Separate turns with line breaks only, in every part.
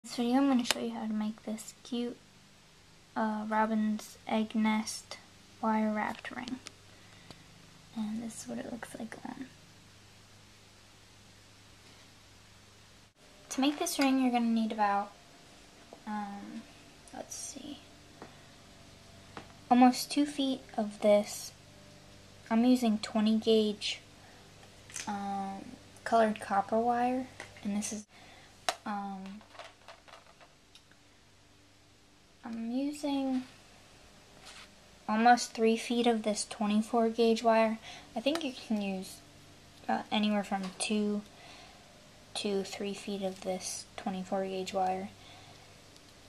In this video I'm going to show you how to make this cute robin's egg nest wire wrapped ring. And this is what it looks like on. To make this ring you're going to need about, let's see, almost 2 feet of this. I'm using 20 gauge colored copper wire, and this is I'm using almost 3 feet of this 24 gauge wire. I think you can use anywhere from 2 to 3 feet of this 24 gauge wire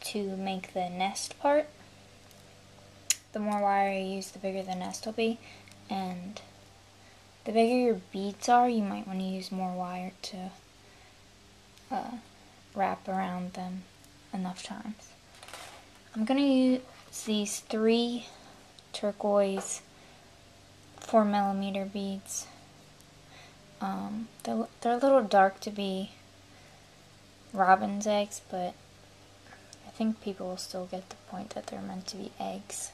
to make the nest part. The more wire you use, the bigger the nest will be, and the bigger your beads are, you might want to use more wire to wrap around them enough times. I'm going to use these 3 turquoise 4mm beads. They're a little dark to be robin's eggs, but I think people will still get the point that they're meant to be eggs.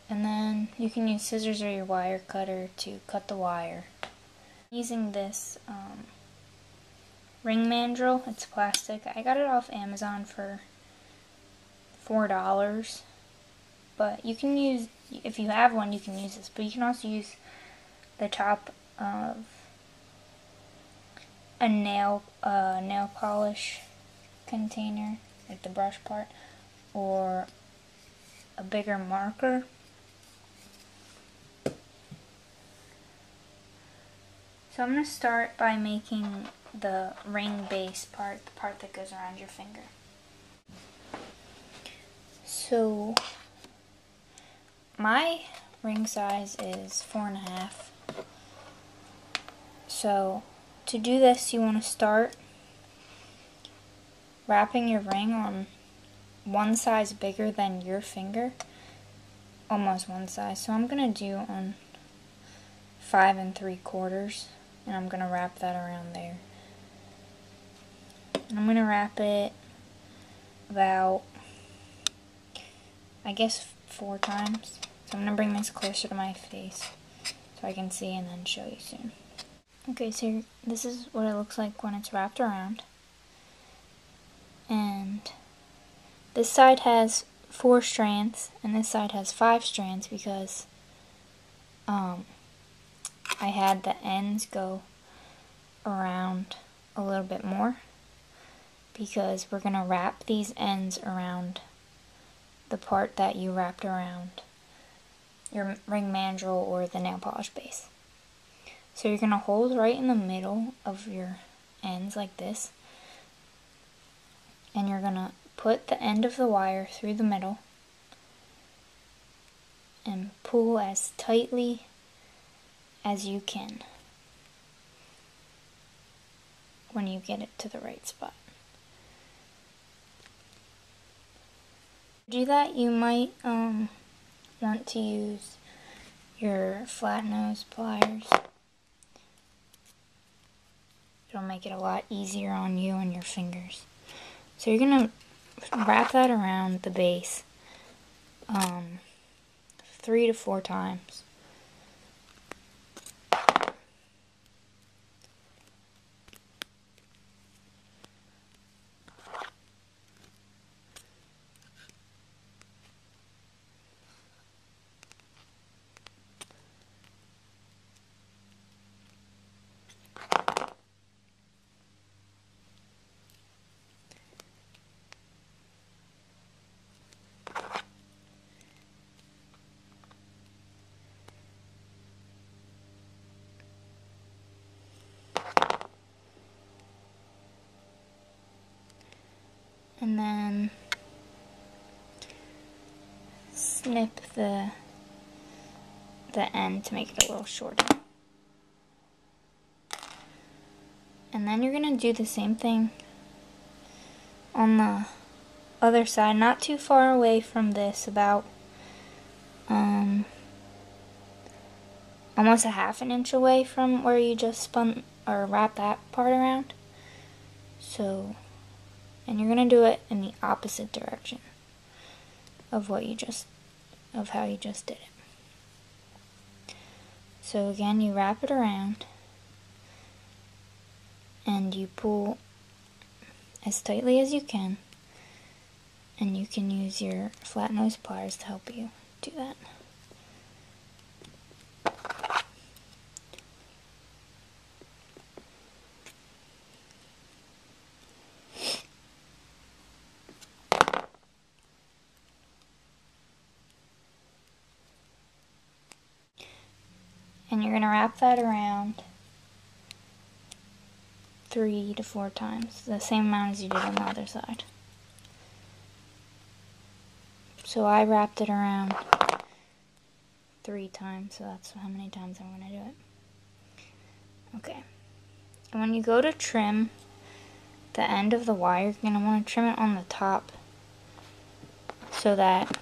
And then you can use scissors or your wire cutter to cut the wire. I'm using this ring mandrel. It's plastic. I got it off Amazon for $4, but you can use, if you have one, you can use this, but you can also use the top of a nail polish container, like the brush part, or a bigger marker. So I'm going to start by making the ring base part, the part that goes around your finger. So my ring size is 4.5. So to do this, you want to start wrapping your ring on one size bigger than your finger, almost one size. So I'm going to do on 5 3/4, and I'm going to wrap that around there. And I'm going to wrap it about, I guess, 4 times. So I'm going to bring this closer to my face so I can see and then show you soon. Okay, so this is what it looks like when it's wrapped around. And this side has 4 strands and this side has 5 strands because I had the ends go around a little bit more, because we're going to wrap these ends around the part that you wrapped around your ring mandrel or the nail polish base. So you're going to hold right in the middle of your ends like this, and you're going to put the end of the wire through the middle and pull as tightly as you can when you get it to the right spot. To do that, you might want to use your flat nose pliers. It'll make it a lot easier on you and your fingers. So you're going to wrap that around the base 3 to 4 times. And then snip the end to make it a little shorter. And then you're going to do the same thing on the other side, not too far away from this, about almost a 1/2 inch away from where you just spun or wrapped that part around. So And you're going to do it in the opposite direction of how you just did it. So again, you wrap it around and you pull as tightly as you can, and you can use your flat nose pliers to help you do that. And you're going to wrap that around 3 to 4 times, the same amount as you did on the other side. So I wrapped it around 3 times, so that's how many times I'm going to do it. Okay. And when you go to trim the end of the wire, you're going to want to trim it on the top so that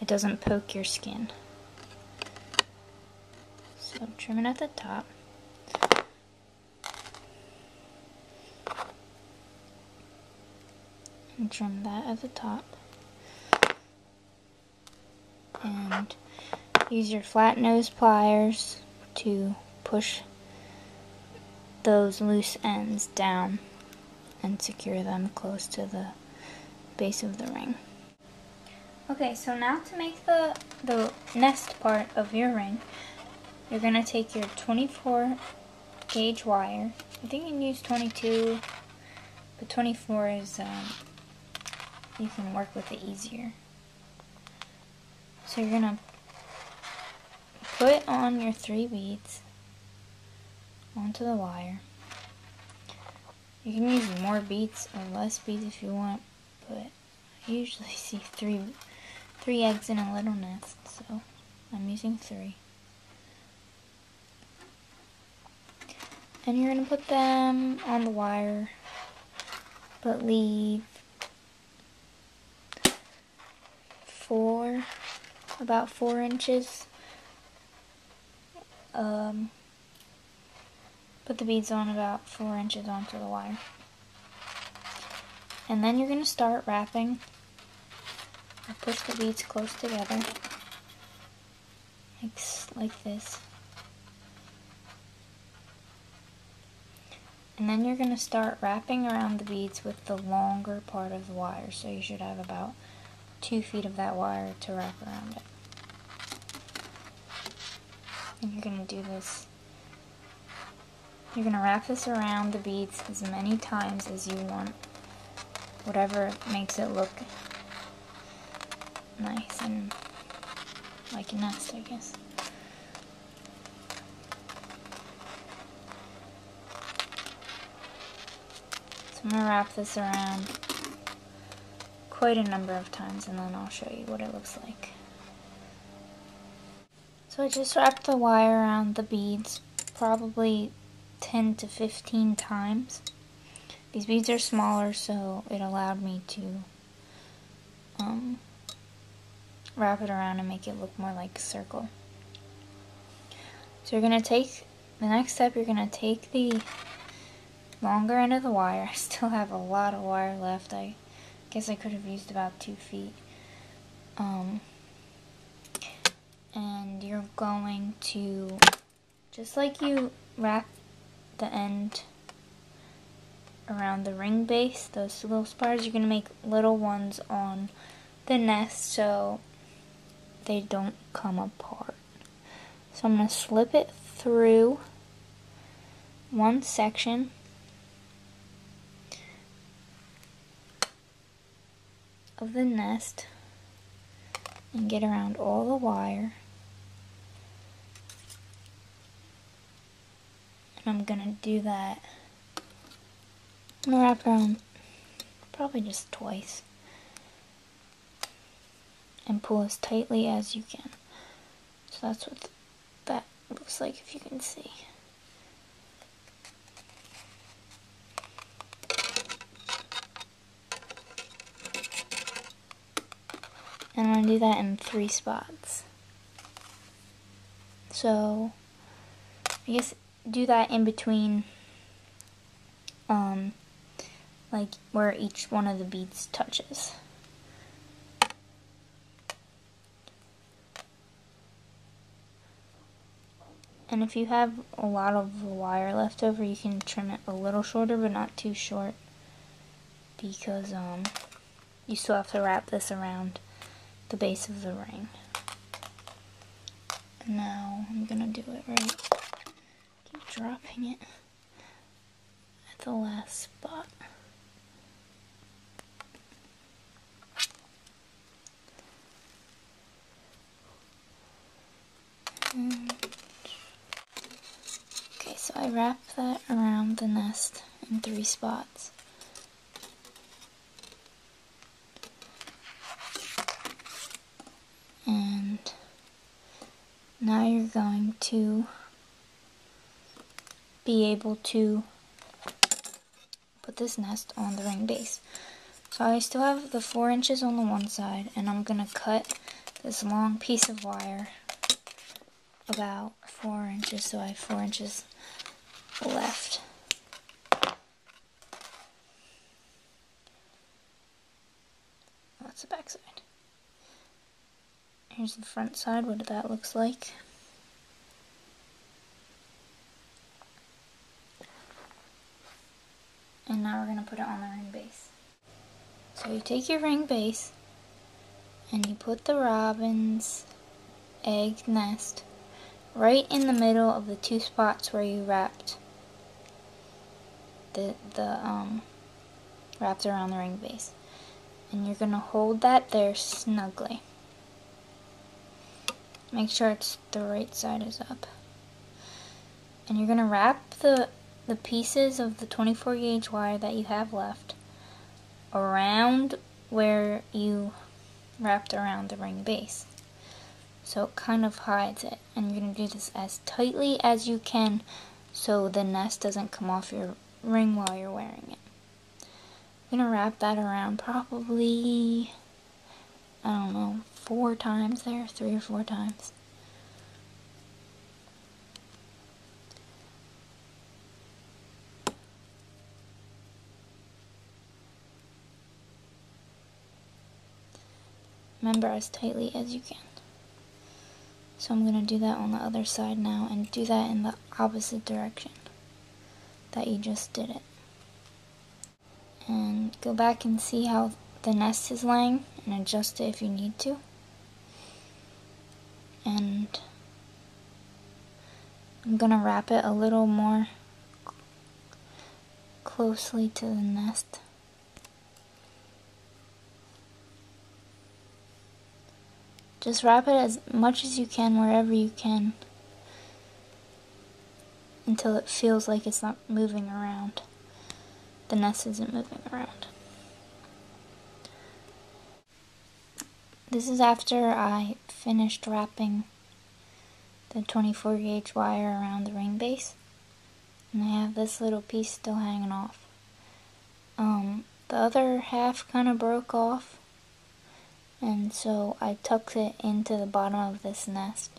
it doesn't poke your skin. So trim it at the top. And trim that at the top. And use your flat nose pliers to push those loose ends down and secure them close to the base of the ring. Okay, so now to make the nest part of your ring, you're going to take your 24 gauge wire. I think you can use 22, but 24 is, you can work with it easier. So you're going to put on your 3 beads onto the wire. You can use more beads or less beads if you want, but I usually see three eggs in a little nest, so I'm using 3. And you're going to put them on the wire, but leave about 4 inches. Put the beads on about 4 inches onto the wire. And then you're going to start wrapping. Push the beads close together, like this. And then you're going to start wrapping around the beads with the longer part of the wire. So you should have about 2 feet of that wire to wrap around it. And you're going to do this. You're going to wrap this around the beads as many times as you want. Whatever makes it look nice and like a nest, I guess. So I'm going to wrap this around quite a number of times and then I'll show you what it looks like. So I just wrapped the wire around the beads probably 10 to 15 times. These beads are smaller, so it allowed me to wrap it around and make it look more like a circle. So you're going to take, the next step, you're going to take the longer end of the wire. I still have a lot of wire left. I guess I could have used about 2 feet. And you're going to, just like you wrap the end around the ring base, those little spars, you're going to make little ones on the nest so they don't come apart. So I'm going to slip it through one section of the nest and get around all the wire. And I'm going to do that. I'm going to wrap around probably just twice and pull as tightly as you can. So that's what that looks like, if you can see. And I'm going to do that in 3 spots. So I guess do that in between like where each one of the beads touches. And if you have a lot of wire left over, you can trim it a little shorter, but not too short, because you still have to wrap this around the base of the ring. And now I'm gonna do it right. Keep dropping it at the last spot. Okay, so I wrap that around the nest in 3 spots. And now you're going to be able to put this nest on the ring base. So I still have the 4 inches on the one side, and I'm going to cut this long piece of wire about 4 inches, so I have 4 inches left. That's the back side. Here's the front side, what that looks like. And now we're going to put it on the ring base. So you take your ring base and you put the robin's egg nest right in the middle of the 2 spots where you wrapped wrapped around the ring base. And you're going to hold that there snugly. Make sure it's the right side is up. And you're going to wrap the pieces of the 24 gauge wire that you have left around where you wrapped around the ring base. So it kind of hides it. And you're going to do this as tightly as you can so the nest doesn't come off your ring while you're wearing it. I'm going to wrap that around probably, I don't know, 4 times there, 3 or 4 times. Remember, as tightly as you can. So I'm going to do that on the other side now and do that in the opposite direction that you just did it. And go back and see how the nest is laying and adjust it if you need to. And I'm going to wrap it a little more closely to the nest. Just wrap it as much as you can wherever you can until it feels like it's not moving around. The nest isn't moving around. This is after I finished wrapping the 24 gauge wire around the ring base. And I have this little piece still hanging off. The other half kind of broke off. And so I tucked it into the bottom of this nest.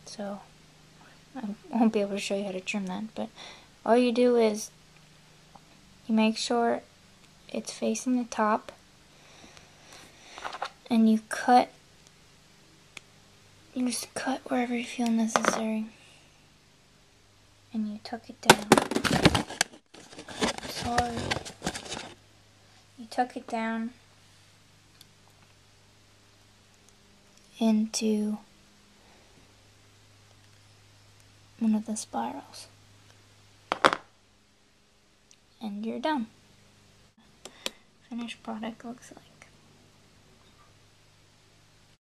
So I won't be able to show you how to trim that, but all you do is you make sure it's facing the top and you just cut wherever you feel necessary and you tuck it down. Sorry. You tuck it down into one of the spirals. And you're done. Finished product looks like